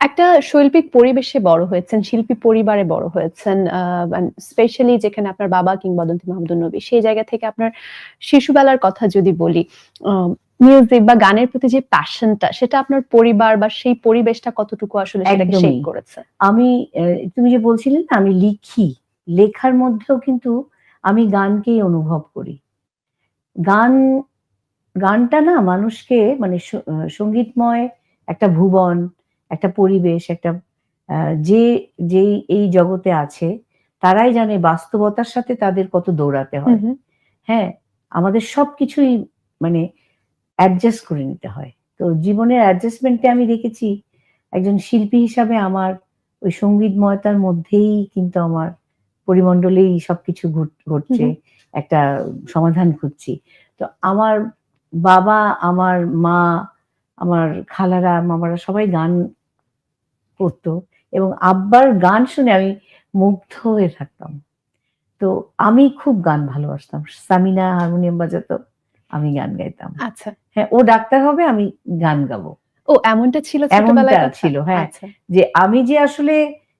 একটা শৈল্পিক পরিবেশে বড় হয়েছেন, শিল্পী পরিবারে বড় হয়েছেন। স্পেশালি যেখানে আপনার বাবা কিংবদন্তি মাহমুদুর নবী। সেই জায়গা থেকে আপনার শিশুবেলার কথা যদি বলি, আ মিউজিক বা গানের প্রতি যে প্যাশনটা সেটা আপনার পরিবার বা সেই পরিবেশটা কতটুকু আসলে সেটাকে শেপ একদমই। করেছে? আমি তুমি যে বলছিলে না আমি লিখি, লেখার মধ্যেও কিন্তু আমি গানকেই অনুভব করি। গান গানটা না মানুষকে মানে সংগীতময় একটা ভুবন, একটা পরিবেশ, একটা আ যে যেই এই জগতে আছে তারাই জানে বাস্তবতার সাথে তাদের কত দৌড়াতে হু, হয়। হু। হ্যাঁ? আমাদের সবকিছুই মানে অ্যাডজাস্ট করে নিতে হয়। তো জীবনের অ্যাডজাস্টমেন্টে আমি দেখেছি একজন শিল্পী হিসাবে আমার ওই সংগীতময়তার মধ্যেই কিন্তু আমার পরিমণ্ডলেই সবকিছু হু, ঘটছে। হু। একটা সমাধান খুঁজছি। তো আমার বাবা, আমার মা, আমার খালারা, মামারা সবাই গান করত এবং আব্বার গান শুনে আমি মুগ্ধ হয়ে থাকতাম। তো আমি খুব গান ভালোবাসতাম। সামিনা হারমোনিয়াম বাজাতো, আমি গান গাইতাম। আচ্ছা। হ্যাঁ, ও ডাক্তার হবে, আমি গান গাবো। ও এমনটা ছিল এমনটা ছোটবেলায় কথা? ছিল, হ্যাঁ। আচ্ছা। যে আমি যে আসলে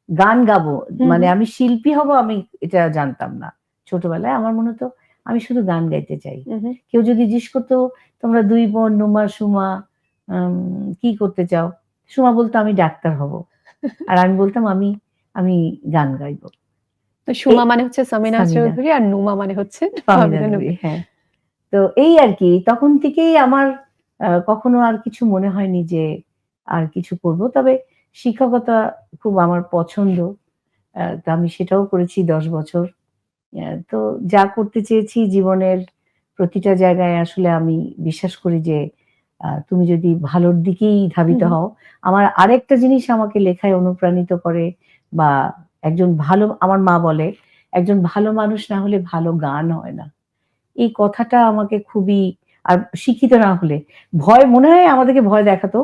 গান গাবো, হু, মানে হু। আমি শিল্পী হব আমি এটা জানতাম না। ছোটবেলায় আমার মনে হতো আমি শুধু গান গাইতে চাই। হু, হু। কেউ যদি জিজ্ঞেস করত, "তোমরা ২ বোন নুমা, সুমা কি করতে চাও?" সুমা বলত, "আমি ডাক্তার হব।" আর আমি বলতাম, আমি গান গাইবো।" তো এই সুমা মানে হচ্ছে সামিনা সামিনা, চৌধুরী আর নুমা মানে হচ্ছে ফাহমিদা ফাহমিদা নবী, নবী। হ্যাঁ। তো এই আরকি। তখন থেকেই আমার কখনো আর কিছু মনে হয়নি যে আর কিছু করব। তবে শিক্ষকতা খুব আমার পছন্দ। তো আমি সেটাও করেছি ১০ বছর। তো যা করতে চেয়েছি জীবনের প্রতিটা জায়গায় আসলে আমি বিশ্বাস করি যে তুমি যদি ভালোর দিকেই হু, ধাবিত হু। হও। আমার আরেকটা জিনিস আমাকে লেখায় অনুপ্রাণিত করে বা একজন ভালো আমার মা বলে, "একজন ভালো মানুষ না হলে ভালো গান হয় না।" এই কথাটা আমাকে খুবই আর শিক্ষিত না হলে ভয় মনে হয় আমাদেরকে ভয় দেখাতো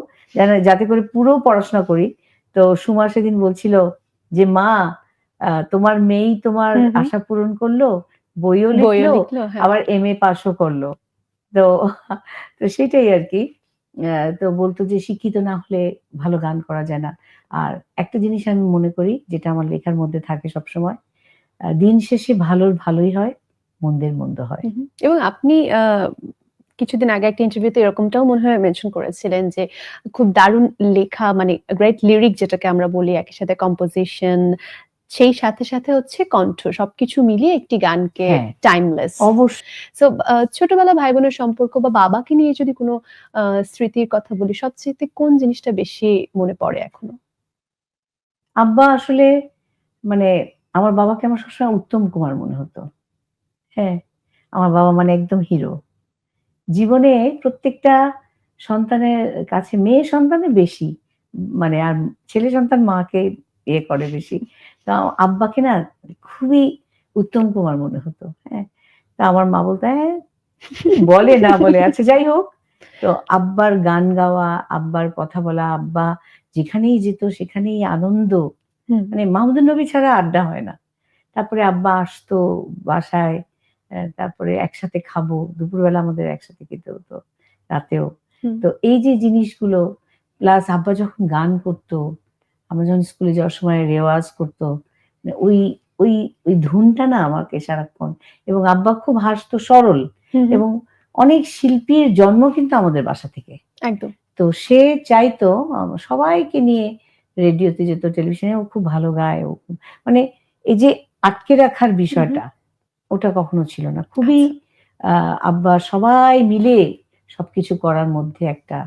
যাতে করে পুরো পড়াশোনা করি। তো সুমা সেদিন বলছিল যে, "মা তোমার মেয়েই তোমার হু, হু। আশা পূরণ করলো, বইও বইও লিখলো, লিখলো, হ্যাঁ। আবার এমএ পাসও করলো।" তো তো সেটাই আরকি। তো বলত যে, "শিক্ষিত না হলে ভালো গান করা যায় না।" আর একটা জিনিস আমি মনে করি যেটা আমার লেখার মধ্যে থাকে সবসময়, দিন শেষে ভালোর ভালোই হয়, মন্দের মন্দ হয়। হু, হু। এবং আপনি কিছুদিন আগে একটা ইন্টারভিউতে এরকমটাও মনে হয় মেনশন করেছিলেন যে, খুব দারুণ লেখা মানে গ্রেট লিরিক যেটাকে আমরা বলি, একই সাথে কম্পোজিশন, সেই সাথে, সাথে হচ্ছে কণ্ঠ। সবকিছু মিলিয়ে একটি গানকে হ্যাঁ, টাইমলেস। অবশ্যই। সো ছোটবেলা ভাই-বোনের সম্পর্ক বা বাবাকে নিয়ে যদি কোনো আ স্মৃতির কথা বলি, সবচাইতে কোন জিনিসটা বেশি মনে পড়ে এখনো? আব্বা আসলে মানে আমার বাবাকে আমার সবসময় উত্তম কুমার মনে হতো। হ্যাঁ, আমার বাবা মানে একদম হিরো। জীবনে প্রত্যেকটা সন্তানের কাছে মেয়ে সন্তানের বেশি। মানে আর ছেলে সন্তান মাকে করে বেশি। তো আব্বাকে না খুবই উত্তম কুমার মনে হতো। হ্যাঁ? তো আমার মা বলত, "হ্যাঁ, কি বলে না বলে।" আচ্ছা যাই হোক। তো আব্বার গান গাওয়া, আব্বার কথা বলা, আব্বা যেখানেই যেত সেখানেই আনন্দ। হুম, মানে মাহমুদুর নবী ছাড়া আড্ডা হয় না। তারপরে আব্বা আসতো বাসায়। তারপরে একসাথে খাবো। দুপুরবেলা আমাদের একসাথে খেতে হতো, রাতেও। হুম। তো এই যে জিনিসগুলো প্লাস আব্বা যখন গান করত, আমরা যখন স্কুলে যাওয়ার সময় রেওয়াজ করত, মানে ওই ওই ধুনটা না আমাকে সারাক্ষণ এবং আব্বা খুব হাসতো, সরল হু, হু। এবং অনেক শিল্পীর জন্ম কিন্তু আমাদের বাসা থেকে। একদম। তো সে চাইতো সবাইকে নিয়ে রেডিওতে যেত, টেলিভিশনে ও খুব ভালো গায়। ও খুব মানে এই যে আটকে রাখার হু, হু। বিষয়টা, ওটা কখনো ছিল না। খুবই আচ্ছা। আব্বা সবাই মিলে সবকিছু করার মধ্যে একটা